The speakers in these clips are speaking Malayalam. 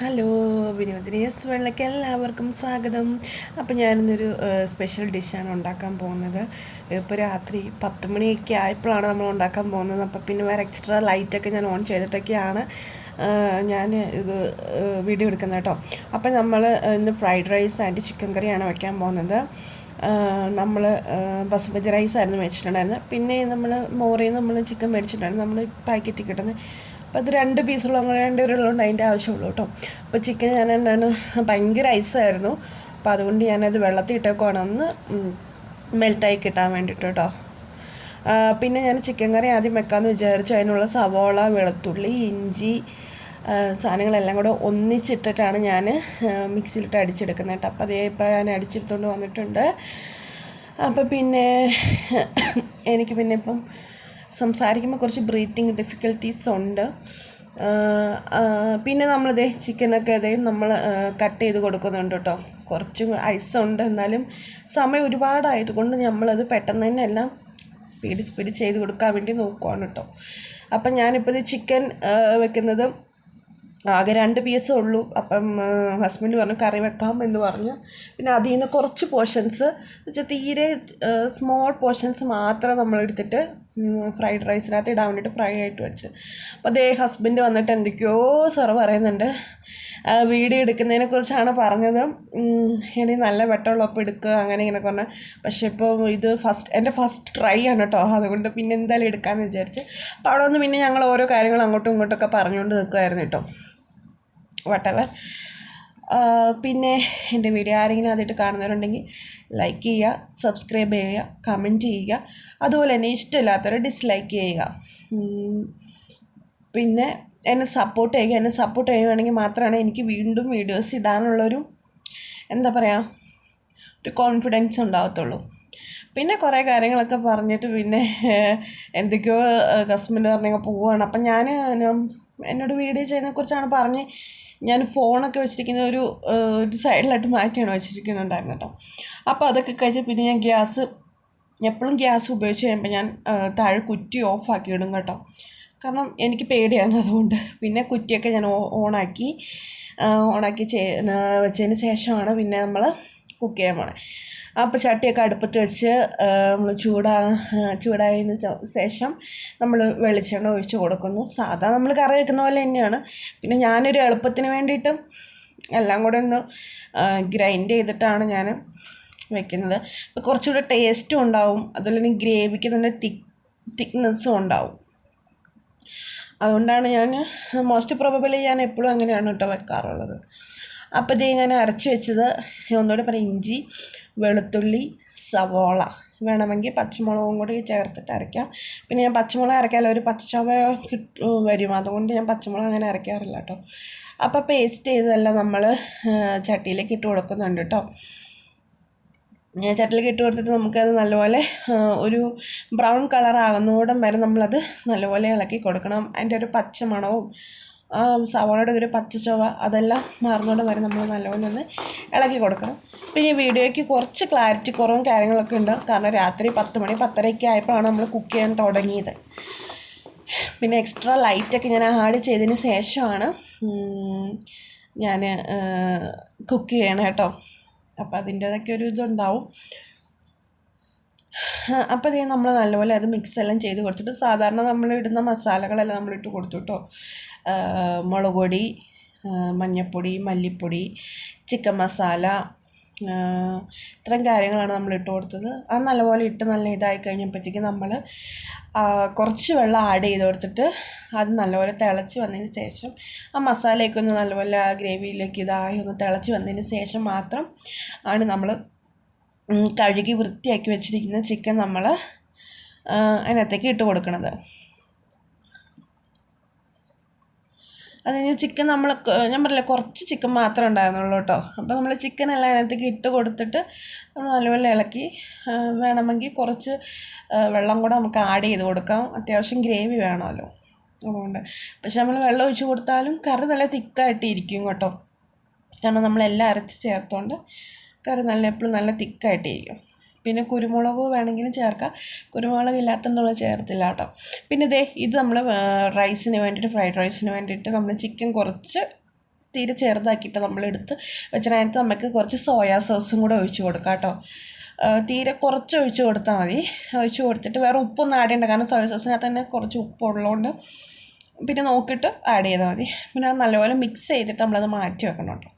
ഹലോ, വിനോദിനിയസ് വെള്ളയ്ക്ക് എല്ലാവർക്കും സ്വാഗതം. അപ്പോൾ ഞാനിന്നൊരു സ്പെഷ്യൽ ഡിഷാണ് ഉണ്ടാക്കാൻ പോകുന്നത്. ഇപ്പോൾ രാത്രി 10 മണിയൊക്കെ ആയപ്പോഴാണ് നമ്മൾ ഉണ്ടാക്കാൻ പോകുന്നത്. അപ്പോൾ പിന്നെ വേറെ എക്സ്ട്രാ ലൈറ്റൊക്കെ ഞാൻ ഓൺ ചെയ്തിട്ടൊക്കെയാണ് ഞാൻ ഇത് വീഡിയോ എടുക്കുന്നത് കേട്ടോ. അപ്പോൾ നമ്മൾ ഇന്ന് ഫ്രൈഡ് റൈസ് ആൻഡ് ചിക്കൻ കറിയാണ് വയ്ക്കാൻ പോകുന്നത്. നമ്മൾ ബസുമതി റൈസായിരുന്നു മേടിച്ചിട്ടുണ്ടായിരുന്നത്. പിന്നെ നമ്മൾ മോറിയിൽ നമ്മൾ ചിക്കൻ മേടിച്ചിട്ടുണ്ടായിരുന്നു, നമ്മൾ പാക്കറ്റിൽ കിട്ടുന്നത്. അപ്പോൾ അത് 2 പീസുള്ള അങ്ങനെ 2 പേരുള്ളതുകൊണ്ട് അതിൻ്റെ ആവശ്യമുള്ളൂ കേട്ടോ. അപ്പോൾ ചിക്കൻ ഞാൻ എന്താണ് ഭയങ്കര ഐസായിരുന്നു, അപ്പോൾ അതുകൊണ്ട് ഞാനത് വെള്ളത്തിൽ ഇട്ടേക്കുവാണ് ഒന്ന് മെൽറ്റായി കിട്ടാൻ വേണ്ടിയിട്ട് കേട്ടോ. പിന്നെ ഞാൻ ചിക്കൻ കറി ആദ്യം വെക്കാമെന്ന് വിചാരിച്ചു. അതിനുള്ള സവോള, വെളുത്തുള്ളി, ഇഞ്ചി സാധനങ്ങളെല്ലാം കൂടെ ഒന്നിച്ചിട്ടിട്ടാണ് ഞാൻ മിക്സിയിലിട്ട് അടിച്ചെടുക്കുന്നത് കേട്ടോ. അപ്പോൾ അതേ ഇപ്പോൾ ഞാൻ അടിച്ചെടുത്തുകൊണ്ട് വന്നിട്ടുണ്ട്. അപ്പോൾ പിന്നെ എനിക്ക് പിന്നെ ഇപ്പം സംസാരിക്കുമ്പോൾ കുറച്ച് ബ്രീത്തിങ് ഡിഫിക്കൽട്ടീസ് ഉണ്ട്. പിന്നെ നമ്മളിതേ ചിക്കനൊക്കെ നമ്മൾ കട്ട് ചെയ്ത് കൊടുക്കുന്നുണ്ട് കേട്ടോ. കുറച്ച് ഐസുണ്ട്, എന്നാലും സമയം ഒരുപാടായതുകൊണ്ട് നമ്മളത് പെട്ടെന്ന് തന്നെ എല്ലാം സ്പീഡ് ചെയ്ത് കൊടുക്കാൻ വേണ്ടി നോക്കുവാണ് കേട്ടോ. അപ്പം ഞാനിപ്പോൾ ഇത് ചിക്കൻ വെക്കുന്നത് ആകെ 2 പീസേ ഉള്ളൂ. അപ്പം ഹസ്ബൻഡ് പറഞ്ഞു കറി വെക്കാം എന്ന് പറഞ്ഞു. പിന്നെ അതിൽ നിന്ന് കുറച്ച് പോർഷൻസ് വെച്ചാൽ തീരെ സ്മോൾ പോർഷൻസ് മാത്രം നമ്മളെടുത്തിട്ട് ഫ്രൈഡ് റൈസിനകത്ത് ഇടാൻ വേണ്ടിയിട്ട് ഫ്രൈ ആയിട്ട് വെച്ച്. അപ്പോൾ അതേ ഹസ്ബൻഡ് വന്നിട്ട് എന്തൊക്കെയോ സാറ് പറയുന്നുണ്ട്. വീഡിയോ എടുക്കുന്നതിനെക്കുറിച്ചാണ് പറഞ്ഞത്. ഇനി നല്ല വെട്ടമുള്ളപ്പോൾ എടുക്കുക അങ്ങനെ ഇങ്ങനെ പറഞ്ഞാൽ. പക്ഷേ ഇപ്പോൾ ഇത് എൻ്റെ ഫസ്റ്റ് ട്രൈ ആണ് കേട്ടോ. അതുകൊണ്ട് പിന്നെ എന്തായാലും എടുക്കാമെന്ന് വിചാരിച്ച്. അപ്പോൾ അവിടെ വന്ന് പിന്നെ ഞങ്ങൾ ഓരോ കാര്യങ്ങൾ അങ്ങോട്ടും ഇങ്ങോട്ടൊക്കെ പറഞ്ഞുകൊണ്ട് നിൽക്കുമായിരുന്നു കേട്ടോ. വട്ടവർ. പിന്നെ എൻ്റെ വീഡിയോ ആരെങ്കിലും ആദ്യമായിട്ട് കാണുന്നവരുണ്ടെങ്കിൽ ലൈക്ക് ചെയ്യുക, സബ്സ്ക്രൈബ് ചെയ്യുക, കമൻറ്റ് ചെയ്യുക. അതുപോലെ തന്നെ ഇഷ്ടമില്ലാത്തവർ ഡിസ്ലൈക്ക് ചെയ്യുക. പിന്നെ എന്നെ സപ്പോർട്ട് ചെയ്യുകയാണെങ്കിൽ മാത്രമാണ് എനിക്ക് വീണ്ടും വീഡിയോസ് ഇടാനുള്ളൊരു എന്താ പറയുക ഒരു കോൺഫിഡൻസ് ഉണ്ടാകത്തുള്ളൂ. പിന്നെ കുറേ കാര്യങ്ങളൊക്കെ പറഞ്ഞിട്ട് പിന്നെ എന്തൊക്കെയോ ഹസ്ബൻഡ് പറഞ്ഞെങ്കിൽ പോവുകയാണ്. അപ്പം ഞാൻ എന്നോട് വീഡിയോ ചെയ്യുന്നതിനെക്കുറിച്ചാണ് പറഞ്ഞ് ഞാൻ ഫോണൊക്കെ വെച്ചിരിക്കുന്ന ഒരു സൈഡിലായിട്ട് മാറ്റിയാണ് വെച്ചിരിക്കുന്നുണ്ടായിരുന്നു കേട്ടോ. അപ്പോൾ അതൊക്കെ കഴിച്ച് പിന്നെ ഞാൻ എപ്പോഴും ഗ്യാസ് ഉപയോഗിച്ച് കഴിയുമ്പോൾ ഞാൻ താഴെ കുറ്റി ഓഫാക്കി ഇടും കേട്ടോ. കാരണം എനിക്ക് പേടിയാണ്, അതുകൊണ്ട്. പിന്നെ കുറ്റിയൊക്കെ ഞാൻ ഓണാക്കി വെച്ചതിന് ശേഷമാണ് പിന്നെ നമ്മൾ കുക്ക് ചെയ്യാൻ പോണത്. അപ്പോൾ ചട്ടിയൊക്കെ അടുപ്പത്ത് വെച്ച് നമ്മൾ ചൂടായതിന് ശേഷം നമ്മൾ വെളിച്ചെണ്ണ ഒഴിച്ച് കൊടുക്കുന്നു. സാധാ നമ്മൾ കറി വെക്കുന്ന പോലെ തന്നെയാണ്. പിന്നെ ഞാനൊരു എളുപ്പത്തിന് വേണ്ടിയിട്ട് എല്ലാം കൂടെ ഒന്ന് ഗ്രൈൻഡ് ചെയ്തിട്ടാണ് ഞാൻ വെക്കുന്നത്. അപ്പോൾ കുറച്ചുകൂടെ ടേസ്റ്റും ഉണ്ടാവും, അതുപോലെ തന്നെ ഗ്രേവിക്ക് തന്നെ തിക്നെസ്സും ഉണ്ടാവും. അതുകൊണ്ടാണ് ഞാൻ മോസ്റ്റ് പ്രോബബിളി ഞാൻ എപ്പോഴും അങ്ങനെയാണ് കേട്ടോ വെക്കാറുള്ളത്. അപ്പോൾ ഇതേ ഞാൻ അരച്ച് വെച്ചത് ഒന്നുകൂടെ പറയാം, ഇഞ്ചി, വെളുത്തുള്ളി, സവോള, വേണമെങ്കിൽ പച്ചമുളകും കൂടി ചേർത്തിട്ട് അരയ്ക്കാം. പിന്നെ ഞാൻ പച്ചമുളക് അരയ്ക്കാമല്ലോ, ഒരു പച്ചച്ചവ വരും, അതുകൊണ്ട് ഞാൻ പച്ചമുളക് അങ്ങനെ അരയ്ക്കാറില്ല കേട്ടോ. അപ്പോൾ പേസ്റ്റ് ചെയ്തതെല്ലാം നമ്മൾ ചട്ടിയിലേക്ക് ഇട്ട് കൊടുക്കുന്നുണ്ട് കേട്ടോ. ഞാൻ ചട്ടിയിലേക്ക് ഇട്ട് കൊടുത്തിട്ട് നമുക്കത് നല്ലപോലെ ഒരു ബ്രൗൺ കളറാകുന്നോടം വരെ നമ്മളത് നല്ലപോലെ ഇളക്കി കൊടുക്കണം. അതിൻ്റെ ഒരു പച്ച മണവും സവാളയുടെ ഒരു പച്ച ചുവ അതെല്ലാം മാറുന്നോടം വരെ നമ്മൾ നല്ലപോലെ ഒന്ന് ഇളക്കി കൊടുക്കണം. പിന്നെ വീഡിയോയ്ക്ക് കുറച്ച് ക്ലാരിറ്റി കുറവും കാര്യങ്ങളൊക്കെ ഉണ്ട്, കാരണം രാത്രി 10 മണി 10:30 ആയപ്പോഴാണ് നമ്മൾ കുക്ക് ചെയ്യാൻ തുടങ്ങിയത്. പിന്നെ എക്സ്ട്രാ ലൈറ്റൊക്കെ ഞാൻ ആഡ് ചെയ്തതിന് ശേഷമാണ് ഞാൻ കുക്ക് ചെയ്യണം കേട്ടോ. അപ്പോൾ അതിൻ്റേതൊക്കെ ഒരു ഇതുണ്ടാവും. അപ്പോൾ ഇത് നമ്മൾ നല്ലപോലെ അത് മിക്സ് എല്ലാം ചെയ്ത് കൊടുത്തിട്ട് സാധാരണ നമ്മൾ ഇടുന്ന മസാലകളെല്ലാം നമ്മളിട്ട് കൊടുത്തു കേട്ടോ. മുളക് പൊടി, മഞ്ഞൾപ്പൊടി, മല്ലിപ്പൊടി, ചിക്കൻ മസാല, ഇത്രയും കാര്യങ്ങളാണ് നമ്മൾ ഇട്ട് കൊടുത്തത്. അത് നല്ലപോലെ ഇട്ട് നല്ല ഇതായി കഴിഞ്ഞപ്പോഴത്തേക്ക് നമ്മൾ കുറച്ച് വെള്ളം ആഡ് ചെയ്ത് കൊടുത്തിട്ട് അത് നല്ലപോലെ തിളച്ച് വന്നതിന് ശേഷം ആ മസാലയൊക്കെ ഒന്ന് നല്ലപോലെ ആ ഗ്രേവിയിലേക്ക് ഇതായി ഒന്ന് തിളച്ച് വന്നതിന് ശേഷം മാത്രം ആണ് നമ്മൾ കഴുകി വൃത്തിയാക്കി വെച്ചിരിക്കുന്ന ചിക്കൻ നമ്മൾ അതിനകത്തേക്ക് ഇട്ട് കൊടുക്കണത്. അതിന് ചിക്കൻ ഞാൻ പറഞ്ഞില്ല കുറച്ച് ചിക്കൻ മാത്രമേ ഉണ്ടായിരുന്നുള്ളൂ കേട്ടോ. അപ്പോൾ നമ്മൾ ചിക്കൻ എല്ലാം അതിനകത്തേക്ക് ഇട്ട് കൊടുത്തിട്ട് നമ്മൾ നല്ലപോലെ ഇളക്കി, വേണമെങ്കിൽ കുറച്ച് വെള്ളം കൂടെ നമുക്ക് ആഡ് ചെയ്ത് കൊടുക്കാം. അത്യാവശ്യം ഗ്രേവി വേണമല്ലോ, അതുകൊണ്ട്. പക്ഷെ നമ്മൾ വെള്ളം ഒഴിച്ച് കൊടുത്താലും കറി നല്ല തിക്കായിട്ട് ഇരിക്കും കേട്ടോ, കാരണം നമ്മളെല്ലാം അരച്ച് ചേർത്തുകൊണ്ട് കറി എപ്പോഴും നല്ല തിക്കായിട്ടിരിക്കും. പിന്നെ കുരുമുളക് വേണമെങ്കിലും ചേർക്കാം, കുരുമുളക് ഇല്ലാത്തതുകൊണ്ട് ചേർത്തില്ല കേട്ടോ. പിന്നെ ഇത് നമ്മൾ റൈസിന് വേണ്ടിയിട്ട്, ഫ്രൈഡ് റൈസിന് വേണ്ടിയിട്ട് നമ്മൾ ചിക്കൻ കുറച്ച് തീരെ ചെറുതാക്കിയിട്ട് നമ്മളെടുത്ത് വെച്ചതിനകത്ത് നമുക്ക് കുറച്ച് സോയാ സോസും കൂടെ ഒഴിച്ച് കൊടുക്കാം കേട്ടോ. തീരെ കുറച്ച് ഒഴിച്ച് കൊടുത്താൽ മതി. ഒഴിച്ച് കൊടുത്തിട്ട് വേറെ ഉപ്പൊന്നും ആഡ് ചെയ്യണ്ട, കാരണം സോയ സോസിനകത്ത് തന്നെ കുറച്ച് ഉപ്പുള്ളതുകൊണ്ട് പിന്നെ നോക്കിയിട്ട് ആഡ് ചെയ്താൽ മതി. പിന്നെ അത് നല്ലപോലെ മിക്സ് ചെയ്തിട്ട് നമ്മളത് മാറ്റി വെക്കണം കേട്ടോ.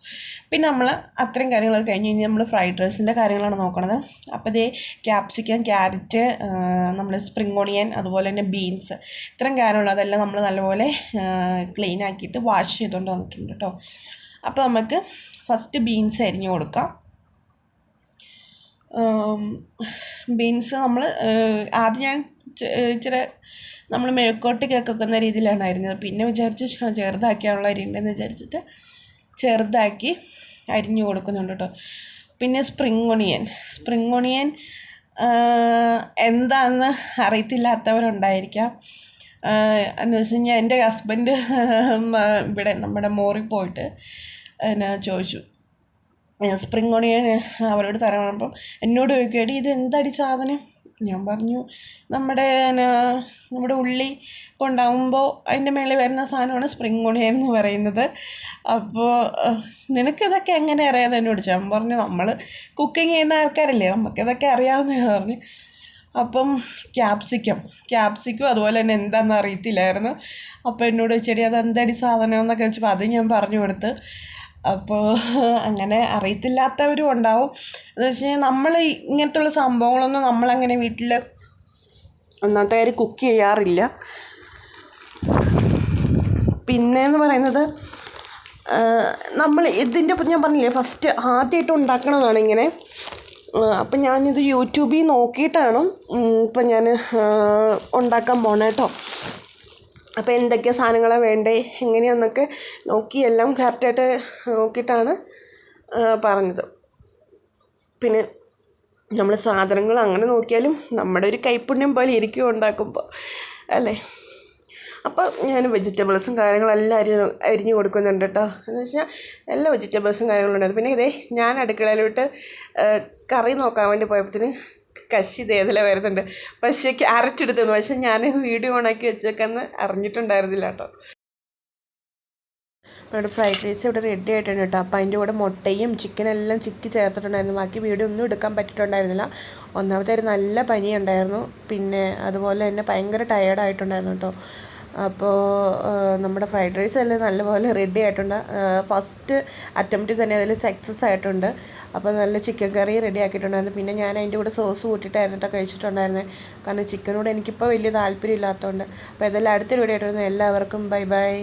പിന്നെ നമ്മൾ അത്രയും കാര്യങ്ങളൊക്കെ കഴിഞ്ഞ് കഴിഞ്ഞാൽ നമ്മൾ ഫ്രൈഡ് റൈസിൻ്റെ കാര്യങ്ങളാണ് നോക്കണത്. അപ്പോൾ ഇതേ ക്യാപ്സിക്കം, ക്യാരറ്റ്, നമ്മൾ സ്പ്രിംഗ് ഓണിയൻ, അതുപോലെ തന്നെ ബീൻസ്, ഇത്രയും കാര്യമുള്ളൂ. അതെല്ലാം നമ്മൾ നല്ലപോലെ ക്ലീൻ ആക്കിയിട്ട് വാഷ് ചെയ്തുകൊണ്ട് വന്നിട്ടുണ്ട് കേട്ടോ. അപ്പോൾ നമുക്ക് ഫസ്റ്റ് ബീൻസ് അരിഞ്ഞ് കൊടുക്കാം. ബീൻസ് നമ്മൾ ആദ്യം ഞാൻ ഇച്ചിരി നമ്മൾ മെഴുക്കോട്ടിക്കൊക്കെ വെക്കുന്ന രീതിയിലാണ് അരിഞ്ഞത്. പിന്നെ വിചാരിച്ചു ചെറുതാക്കിയാണുള്ള അരിയുണ്ടെന്ന് വിചാരിച്ചിട്ട് ചെറുതാക്കി അരിഞ്ഞു കൊടുക്കുന്നുണ്ട് കേട്ടോ. പിന്നെ സ്പ്രിംഗ് ഒണിയൻ എന്താണെന്ന് അറിയത്തില്ലാത്തവരുണ്ടായിരിക്കാം. എന്ന് വെച്ച് കഴിഞ്ഞാൽ എൻ്റെ ഹസ്ബൻഡ് ഇവിടെ നമ്മുടെ മോറിൽ പോയിട്ട് എന്നാ ചോദിച്ചു സ്പ്രിംഗ് ഒണിയൻ അവരോട് തരാൻ. എന്നോട് ചോദിക്കുകയാടി ഇത് എന്താടി സാധനം. ഞാൻ പറഞ്ഞു നമ്മുടെ ഉള്ളി കൊണ്ടാകുമ്പോൾ അതിൻ്റെ മേലെ വരുന്ന സാധനമാണ് സ്പ്രിംഗ് ഒണിയൻ എന്ന് പറയുന്നത്. അപ്പോൾ നിനക്കിതൊക്കെ എങ്ങനെ അറിയാമെന്ന് എന്നോട് ചോദിച്ചു. ഞാൻ പറഞ്ഞു നമ്മൾ കുക്കിംഗ് ചെയ്യുന്ന ആൾക്കാരല്ലേ, നമുക്കിതൊക്കെ അറിയാമെന്ന് പറഞ്ഞു. അപ്പം ക്യാപ്സിക്കും അതുപോലെ തന്നെ എന്താണെന്ന് അറിയത്തില്ലായിരുന്നു. അപ്പോൾ എന്നോട് ചോദിച്ചടി അത് എന്താടി സാധനം എന്നൊക്കെ വെച്ചപ്പോൾ അത് ഞാൻ പറഞ്ഞു കൊടുത്ത്. അപ്പോൾ അങ്ങനെ അറിയത്തില്ലാത്തവരും ഉണ്ടാവും. എന്ന് വെച്ച് കഴിഞ്ഞാൽ നമ്മൾ ഇങ്ങനത്തുള്ള സംഭവങ്ങളൊന്നും നമ്മളങ്ങനെ വീട്ടിൽ ഒന്നാമത്തെ കാര്യം കുക്ക് ചെയ്യാറില്ല. പിന്നെയെന്ന് പറയുന്നത് നമ്മൾ ഇതിൻ്റെ ഞാൻ പറഞ്ഞില്ലേ ഫസ്റ്റ് ആദ്യമായിട്ട് ഉണ്ടാക്കണതാണ് ഇങ്ങനെ. അപ്പം ഞാനിത് യൂട്യൂബിൽ നോക്കിയിട്ടാണ് ഇപ്പം ഞാൻ ഉണ്ടാക്കാൻ പോണേ കേട്ടോ. അപ്പോൾ എന്തൊക്കെയാണ് സാധനങ്ങളാണ് വേണ്ടേ എങ്ങനെയാണെന്നൊക്കെ നോക്കി എല്ലാം കറക്റ്റായിട്ട് നോക്കിയിട്ടാണ് പറഞ്ഞത്. പിന്നെ നമ്മൾ സാധനങ്ങൾ അങ്ങനെ നോക്കിയാലും നമ്മുടെ ഒരു കൈപ്പുണ്യം പോലെ ഇരിക്കും ഉണ്ടാക്കുമ്പോൾ അല്ലേ. അപ്പോൾ ഞാൻ വെജിറ്റബിൾസും കാര്യങ്ങളെല്ലാം അരിഞ്ഞു കൊടുക്കുന്നുണ്ട് കേട്ടോ. എന്ന് വെച്ചാൽ എല്ലാ വെജിറ്റബിൾസും കാര്യങ്ങളുണ്ടായിരുന്നു. പിന്നെ ഇതേ ഞാൻ അടുക്കളയിലോട്ട് കറി നോക്കാൻ വേണ്ടി പോയപ്പോഴത്തേന് കശി ഇതേതിലെ വരുന്നുണ്ട്. പക്ഷേ ക്യാരറ്റ് എടുത്തു, പക്ഷേ ഞാൻ വീഡിയോ ഓണാക്കി വെച്ചേക്കെന്ന് അറിഞ്ഞിട്ടുണ്ടായിരുന്നില്ല കേട്ടോ. ഇവിടെ ഫ്രൈഡ് റൈസ് ഇവിടെ റെഡി ആയിട്ടുണ്ട് കേട്ടോ. അപ്പോൾ അതിൻ്റെ കൂടെ മുട്ടയും ചിക്കനെല്ലാം ചിക്കി ചേർത്തിട്ടുണ്ടായിരുന്നു. ബാക്കി വീഡിയോ ഒന്നും എടുക്കാൻ പറ്റിയിട്ടുണ്ടായിരുന്നില്ല. ഒന്നാമത്തെ ഒരു നല്ല പനിയുണ്ടായിരുന്നു. പിന്നെ അതുപോലെ തന്നെ ഭയങ്കര ടയേർഡായിട്ടുണ്ടായിരുന്നു കേട്ടോ. അപ്പോൾ നമ്മുടെ ഫ്രൈഡ് റൈസ് എല്ലാം നല്ലപോലെ റെഡി ആയിട്ടുണ്ട്. ഫസ്റ്റ് അറ്റംപ്റ്റിൽ തന്നെ അതിൽ സക്സസ് ആയിട്ടുണ്ട്. അപ്പോൾ നല്ല ചിക്കൻ കറി റെഡി ആക്കിയിട്ടുണ്ടായിരുന്നു. പിന്നെ ഞാൻ അതിൻ്റെ കൂടെ സോസ് കൂട്ടിയിട്ടായിരുന്നു കഴിച്ചിട്ടുണ്ടായിരുന്നത്. കാരണം ചിക്കനോട് എനിക്കിപ്പോൾ വലിയ താല്പര്യം ഇല്ലാത്തതുകൊണ്ട്. അപ്പോൾ ഇതെല്ലാം അടുത്തൊരു വീഡിയോ ആയിട്ടുണ്ട്. എല്ലാവർക്കും ബൈ ബൈ.